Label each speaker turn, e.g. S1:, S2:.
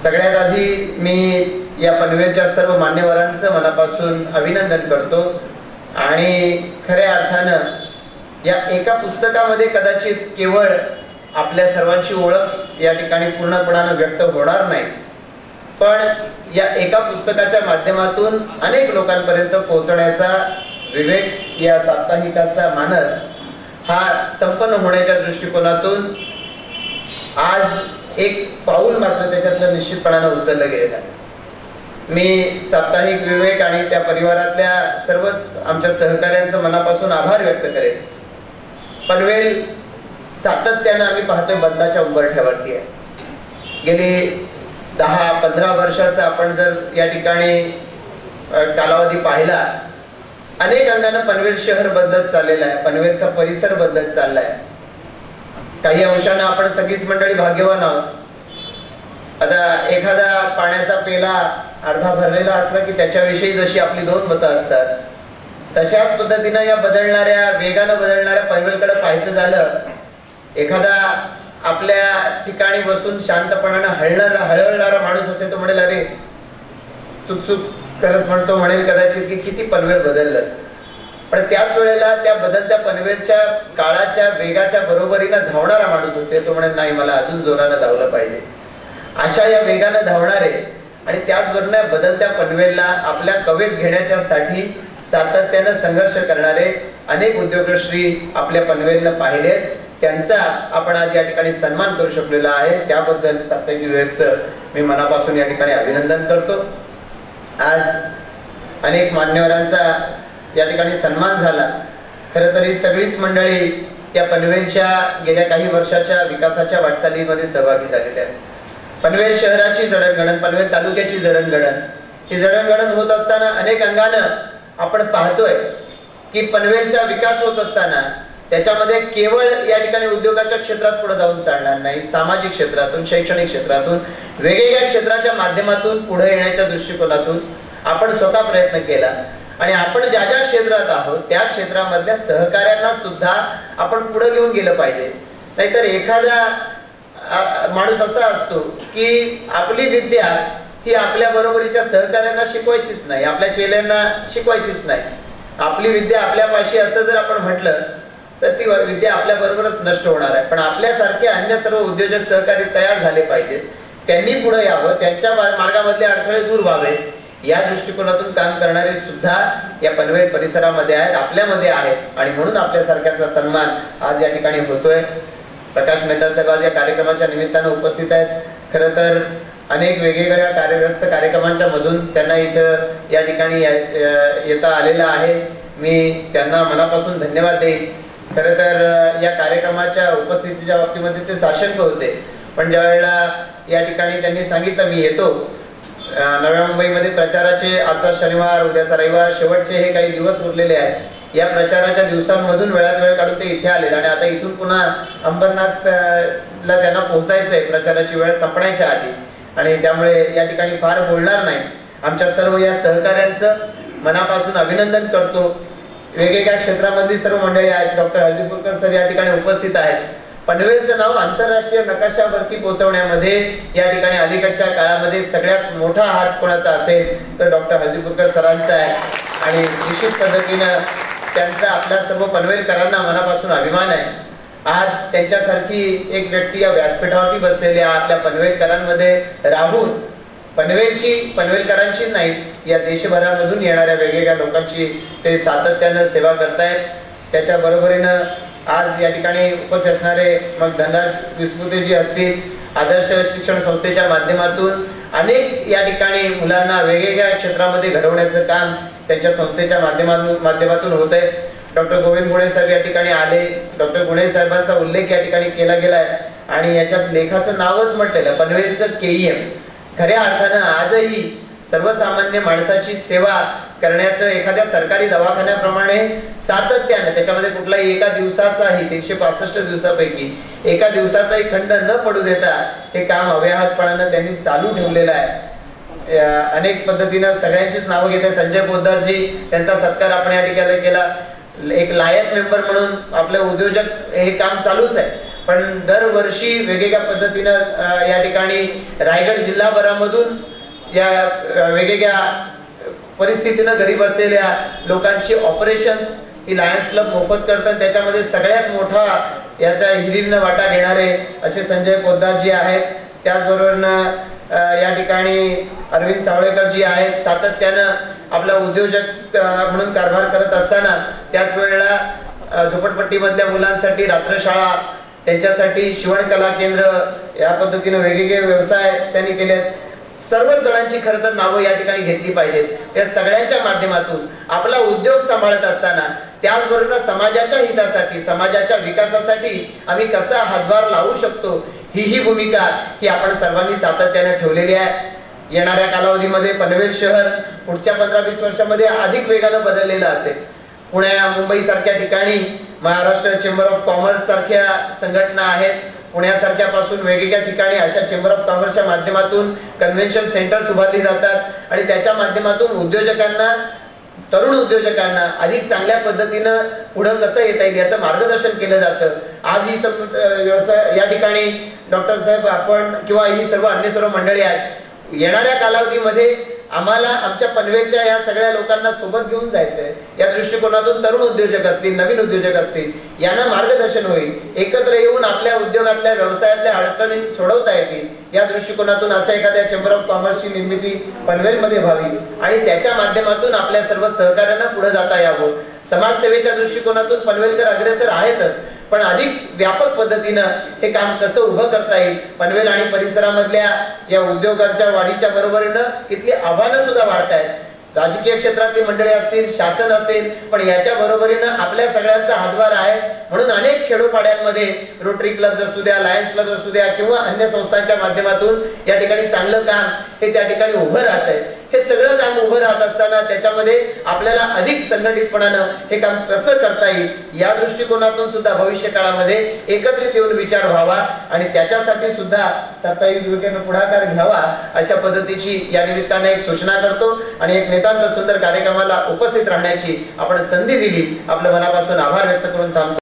S1: सगळ्यात आधी मी या पनवेलच्या सर्व मान्यवरांचं मनापासून अभिनंदन करतो आणि खऱ्या अर्थानं या एका पुस्तकामध्ये कदाचित केवळ आपल्या सर्वांची ओळख या ठिकाणी पूर्णपणाने व्यक्त होणार नाही, पण या एका पुस्तकाच्या माध्यमातून अनेक लोकांपर्यंत पोहोचण्याचा विवेक या साप्ताहिकाचा मानस हा संपन्न होण्याच्या दृष्टिकोनातून आज एक पाऊल मात्र त्याच्यातलं निश्चितपणाने उचललं गेलेलं आहे। मी साप्ताहिक विवेक आणि त्या परिवारातल्या सर्वच आमच्या सहकार्यांचं मनापासून आभार व्यक्त करेन। पनवेल सातत्याने आम्ही पाहतोय बदलाच्या उंबरठ्यावरती आहे। गेली 10-15 वर्षाचा आपण जर या ठिकाणी कालावधी पाहिला, अनेक अंगाने पनवेल शहर बदलत चाललेलं आहे, पनवेलचा परिसर बदलत चाललाय। काही अंशाने आपण सगळीच मंडळी भाग्यवान आहोत। आता एखादा पाण्याचा पेला अर्धा भरलेला असला की त्याच्याविषयी जशी आपली 2 मतं असतात, तशाच पद्धतीने या वेगाने बदलणाऱ्या पनवेलकडे पाहायचं झालं, एखादा आपल्या ठिकाणी बसून शांतपणाने हळहळणारा माणूस असेल तो म्हणेल, अरे चुकचुक करत म्हणेल कदाचित की किती पनवेल बदललं। पण त्याच वेळेला त्या बदलत्या पनवेलच्या काळाच्या वेगाच्या बरोबरीनं धावणारा माणूस असेल तो म्हणेल, नाही मला अजून जोरानं धावलं पाहिजे। अशा या वेगानं धावणारे आणि त्याचबरोबर बदलत्या पनवेलला आपल्या कवेत घेण्यासाठी सातत्याने संघर्ष करणारे अनेक उद्योगश्री आपल्या पनवेलला पाहिले, त्यांचा आपण आज या ठिकाणी सन्मान करू शकलेला आहे। त्याबद्दल साप्ताहिक विवेकचं मी मनापासून या ठिकाणी अभिनंदन करतो। आज अनेक मान्यवरांचा या ठिकाणी सन्मान झाला। खरं तर ही सगळीच मंडळी या पनवेलच्या गेल्या काही वर्षाच्या विकासाच्या वाटचालीमध्ये सहभागी झालेली आहेत। पनवेल शहराची जडणघडण, पनवेल तालुक्याची जडणघडण, ही जडणघडण होत असताना अनेक अंगानं आपण पाहतोय की पनवेलचा विकास होत असताना त्याच्यामध्ये केवळ या ठिकाणी उद्योगाच्या क्षेत्रात पुढे जाऊन चालणार नाही, सामाजिक क्षेत्रातून, शैक्षणिक क्षेत्रातून, वेगवेगळ्या क्षेत्राच्या माध्यमातून पुढे येण्याच्या दृष्टिकोनातून आपण स्वतः प्रयत्न केला आणि आपण ज्या ज्या क्षेत्रात आहोत त्या क्षेत्रामधल्या सहकार्यांना सुद्धा आपण पुढे घेऊन गेलं पाहिजे। नाहीतर एखादा माणूस असा असतो की आपली विद्या ही आपल्या बरोबरीच्या सहकार्यांना शिकवायचीच नाही, आपल्या चेल्यांना शिकवायचीच नाही। आपली विद्या आपल्यापाशी असं जर आपण म्हटलं तर ती विद्या आपल्या बरोबरच नष्ट होणार आहे। पण आपल्यासारखे अन्य सर्व उद्योजक सहकारी तयार झाले पाहिजेत, त्यांनी पुढे यावं, त्यांच्या मार्गामधले अडथळे दूर व्हावे, या दृष्टिकोनातून काम करणारे सुद्धा या पनवेल परिसरामध्ये आहेत, आपल्यामध्ये आहेत आणि म्हणून आपल्यासारख्यांचा सन्मान आज या ठिकाणी होतोय। प्रकाश मेहता साहेब आज या कार्यक्रमाच्या निमित्तानं उपस्थित आहेत। खरं तर अनेक वेगवेगळ्या कार्यव्यस्त कार्यक्रमांच्या मधून त्यांना इथं या ठिकाणी येता आलेला आहे। मी त्यांना मनापासून धन्यवाद देईन। खरं तर या कार्यक्रमाच्या उपस्थितीच्या बाबतीमध्ये ते साशंक होते, पण ज्या वेळेला या ठिकाणी त्यांनी सांगितलं मी येतो, नव्या मुंबईमध्ये प्रचाराचे आजचा शनिवार, उद्याचा रविवार, शेवटचे हे काही दिवस उरलेले आहेत, या प्रचाराच्या दिवसांमधून वेळात वेळ काढून ते इथे आले आणि आता इथून पुन्हा अंबरनाथला त्यांना पोहोचायचंय प्रचाराची वेळ संपण्याच्या आधी आणि त्यामुळे या ठिकाणी फार बोलणार नाही। आमच्या सर्व या सहकार्यांचं मनापासून अभिनंदन करतो। वेगवेगळ्या क्षेत्रामधली सर्व मंडळी आहेत, डॉक्टर हळदीपूरकर सर या ठिकाणी उपस्थित आहेत। पनवेलचं नाव आंतरराष्ट्रीय नकाशावरती पोहोचवण्यामध्ये या ठिकाणी अलीकडच्या काळामध्ये सगळ्यात मोठा हात कोणाचा असेल तर डॉक्टर हळदीपूरकर सरांचा आहे आणि निश्चित पद्धतीनं त्यांचा आपल्या सर्व पनवेलकरांना मनापासून अभिमान आहे। आज त्यांच्यासारखी एक व्यक्ती या व्यासपीठावरती बसलेली आपल्या पनवेलकरांमध्ये राहून पनवेलकरांची नाही, या देशभरामधून येणाऱ्या वेगवेगळ्या लोकांची ते सातत्यानं सेवा करतायत। त्याच्या बरोबरीनं आज या ठिकाणी उपस्थित असणारे मग धनराज विस्पुतेजी असतील, आदर्श शिक्षण संस्थेच्या माध्यमातून अनेक या ठिकाणी मुलांना वेगवेगळ्या क्षेत्रामध्ये घडवण्याचं काम त्यांच्या संस्थेच्या माध्यमातून होत आहे। डॉक्टर गोविंद गुणे साहेब या ठिकाणी आले, डॉक्टर गुणे साहेबांचा उल्लेख या ठिकाणी केला गेलाय आणि याच्यात लेखाचं नावच म्हटलेलं पनवेलचं केईएम। खऱ्या अर्थानं आजही सर्वसामान्य माणसाची सेवा करण्याचं एखाद्या सरकारी दवाखान्याप्रमाणे सातत्याने, त्याच्यामध्ये कुठलाही एका दिवसाचाही 365 दिवसापैकी एका दिवसाचाही खंड न पडू देता हे काम अव्याहतपणानं त्यांनी चालू ठेवलेलं आहे। अनेक पद्धतीनं सगळ्यांचीच नावं घेते। संजय पोद्दारजी, त्यांचा सत्कार आपण या ठिकाणी केला। एक लायक मेंबर म्हणून आपले उद्योजक हे काम चालूच आहे पण दरवर्षी वेगवेगळ्या पद्धतीनं या ठिकाणी रायगड जिल्हाभरामधून या वेगवेगळ्या परिस्थितीनं घरी बसलेल्या लोकांची ऑपरेशन्स ही लायन्स क्लब मोफत करतात. त्याच्यामध्ये सगळ्यात मोठा याचा हिरीनं वाटा घेणारे असे संजय पोद्दारजी आहेत. त्याचबरोबर या ठिकाणी अरविंद सावळेकर जी आहेत, सातत्यानं आपला उद्योजक म्हणून कारभार करत असताना त्याच वेळेला झोपडपट्टीमधल्या मुलांसाठी रात्रशाळा, त्यांच्यासाठी शिवण कला केंद्र या पद्धतीने वेगवेगळे व्यवसाय त्यांनी केलेत. सर्व जणांची खरं तर नावं या ठिकाणी घेतली पाहिजेत. या सगळ्यांच्या माध्यमातून आपला उद्योग सांभाळत असताना त्याचबरोबर समाजाच्या हितासाठी, समाजाच्या विकासासाठी आम्ही कसा हातभार लावू शकतो ही भूमिका ही आपण सर्वांनी सातत्याने ठेवलेली आहे. येणाऱ्या कालावधीमध्ये पनवेल शहर पुढच्या 15-20 वर्षामध्ये अधिक वेगानं बदललेलं असेल. पुण्या मुंबई सारख्या ठिकाणी महाराष्ट्र चेंबर ऑफ कॉमर्स सारख्या संघटना आहेत. पुण्यासारख्यापासून वेगवेगळ्या ठिकाणी अशा चेंबर ऑफ कॉमर्सच्या माध्यमातून कन्व्हेन्शन सेंटर्स उभारली जातात आणि त्याच्या माध्यमातून उद्योजकांना, तरुण उद्योजकांना अधिक चांगल्या पद्धतीनं पुढे कसं येता येईल याचं मार्गदर्शन केलं जातं. आज ही व्यवसाय या ठिकाणी डॉक्टर साहेब आपण किंवा ही सर्व मंडळी आहेत. येणाऱ्या कालावधीमध्ये आम्हाला आमच्या पनवेलच्या या सगळ्या लोकांना सोबत घेऊन जायचंय. या दृष्टिकोनातून तरुण उद्योजक असतील, नवीन उद्योजक असतील, यांना मार्गदर्शन होईल. एकत्र येऊन आपल्या उद्योगातल्या, व्यवसायातल्या अडचणी सोडवता येतील या दृष्टिकोनातून अशा एखाद्या चेंबर ऑफ कॉमर्सची निर्मिती पनवेलमध्ये व्हावी आणि त्याच्या माध्यमातून आपल्या सर्व सहकार्यांना पुढे जाता यावं. समाजसेवेच्या दृष्टिकोनातून पनवेलकर अग्रेसर आहेतच, पण अधिक व्यापक पद्धतीनं हे काम कसं उभं करता येईल. पनवेल आणि परिसरामधल्या या उद्योगांच्या वाढीच्या बरोबरीनं इथली आव्हानं सुद्धा वाढत आहेत. राजकीय क्षेत्रातली मंडळी असतील, शासन असेल, पण याच्या बरोबरीनं आपल्या सगळ्यांचा हातभार आहे. म्हणून अनेक खेडोपाड्यांमध्ये रोटरी क्लब असू द्या, लायन्स क्लब असू द्या किंवा अन्य संस्थांच्या माध्यमातून या ठिकाणी चांगलं काम हे त्या ठिकाणी उभं राहत आहे. हे सगळं काम उभं राहत असताना त्याच्यामध्ये आपल्याला अधिक संघटितपणानं हे काम कसं करता येईल या दृष्टिकोनातून सुद्धा भविष्य काळामध्ये एकत्रित येऊन विचार व्हावा आणि त्याच्यासाठी सुद्धा सत्तायुग युवकेनं पुढाकार घ्यावा अशा पद्धतीची या निमित्ताने एक सूचना करतो आणि एक नितांत सुंदर कार्यक्रमाला उपस्थित राहण्याची आपण संधी दिली. आपल्या मनापासून आभार व्यक्त करून थांबतो.